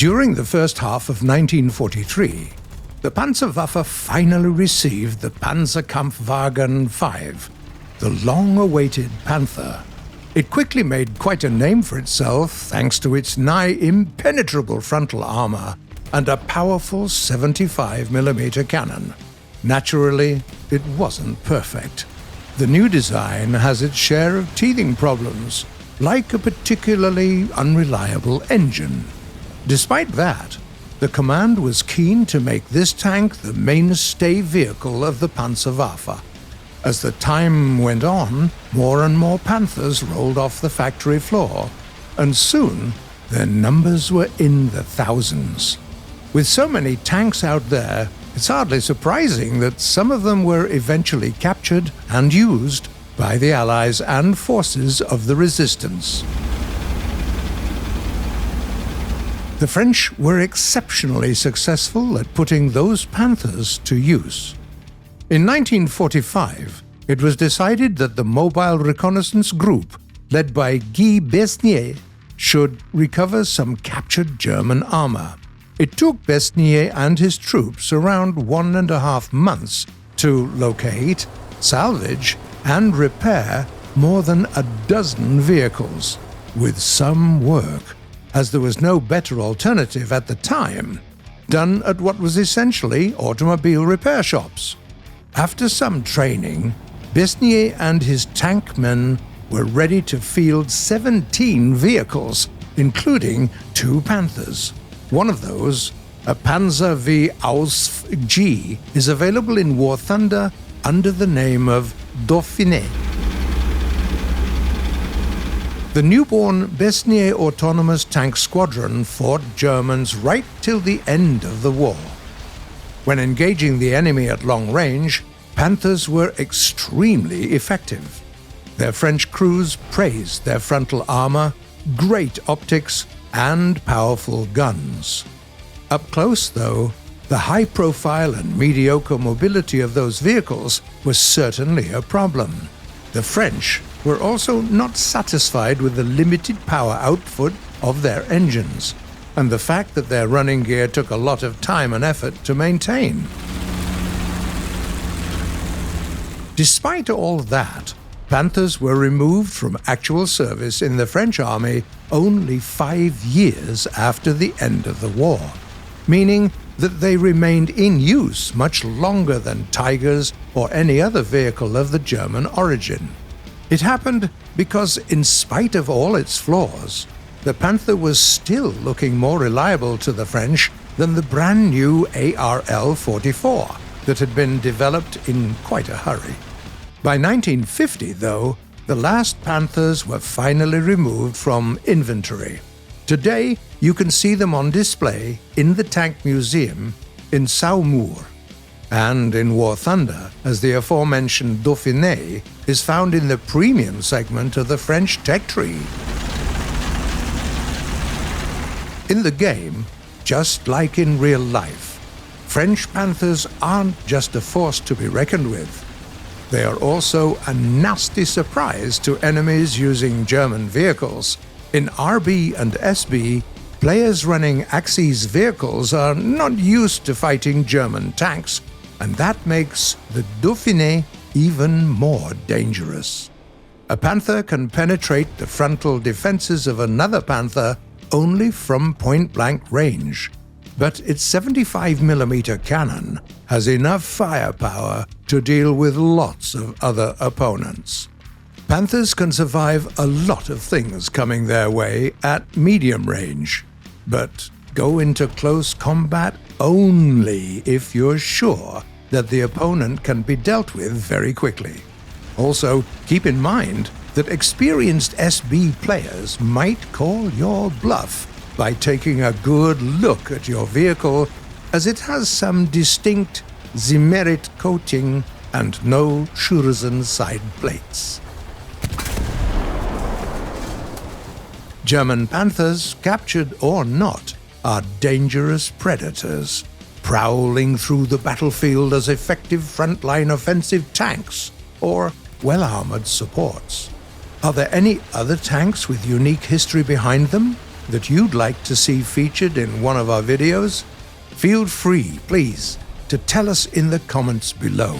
During the first half of 1943, the Panzerwaffe finally received the Panzerkampfwagen V, the long-awaited Panther. It quickly made quite a name for itself thanks to its nigh impenetrable frontal armour and a powerful 75mm cannon. Naturally, it wasn't perfect. The new design has its share of teething problems, like a particularly unreliable engine. Despite that, the command was keen to make this tank the mainstay vehicle of the Panzerwaffe. As the time went on, more and more Panthers rolled off the factory floor, and soon their numbers were in the thousands. With so many tanks out there, it's hardly surprising that some of them were eventually captured and used by the Allies and forces of the resistance. The French were exceptionally successful at putting those Panthers to use. In 1945, it was decided that the Mobile Reconnaissance Group, led by Guy Besnier, should recover some captured German armour. It took Besnier and his troops around 1.5 months to locate, salvage, and repair more than a dozen vehicles, with some work, as there was no better alternative at the time, done at what was essentially automobile repair shops. After some training, Besnier and his tankmen were ready to field 17 vehicles, including 2 Panthers. One of those, a Panzerwaffe G, is available in War Thunder under the name of Dauphiné. The newborn Besnier Autonomous Tank Squadron fought Germans right till the end of the war. When engaging the enemy at long range, Panthers were extremely effective. Their French crews praised their frontal armour, great optics, and powerful guns. Up close, though, the high profile and mediocre mobility of those vehicles was certainly a problem. The French were also not satisfied with the limited power output of their engines, and the fact that their running gear took a lot of time and effort to maintain. Despite all that, Panthers were removed from actual service in the French army only 5 years after the end of the war, meaning that they remained in use much longer than Tigers or any other vehicle of the German origin. It happened because, in spite of all its flaws, the Panther was still looking more reliable to the French than the brand new ARL-44 that had been developed in quite a hurry. By 1950, though, the last Panthers were finally removed from inventory. Today, you can see them on display in the Tank Museum in Saumur, and in War Thunder, as the aforementioned Dauphiné is found in the premium segment of the French tech tree. In the game, just like in real life, French Panthers aren't just a force to be reckoned with. They are also a nasty surprise to enemies using German vehicles. In RB and SB, players running Axis vehicles are not used to fighting German tanks, and that makes the Dauphiné even more dangerous. A Panther can penetrate the frontal defenses of another Panther only from point-blank range, but its 75mm cannon has enough firepower to deal with lots of other opponents. Panthers can survive a lot of things coming their way at medium range, but go into close combat only if you're sure that the opponent can be dealt with very quickly. Also, keep in mind that experienced SB players might call your bluff by taking a good look at your vehicle, as it has some distinct Zimerit coating and no Schürzen side plates. German Panthers, captured or not, are dangerous predators, prowling through the battlefield as effective frontline offensive tanks or well-armored supports. Are there any other tanks with unique history behind them? that you'd like to see featured in one of our videos? Feel free, please, to tell us in the comments below.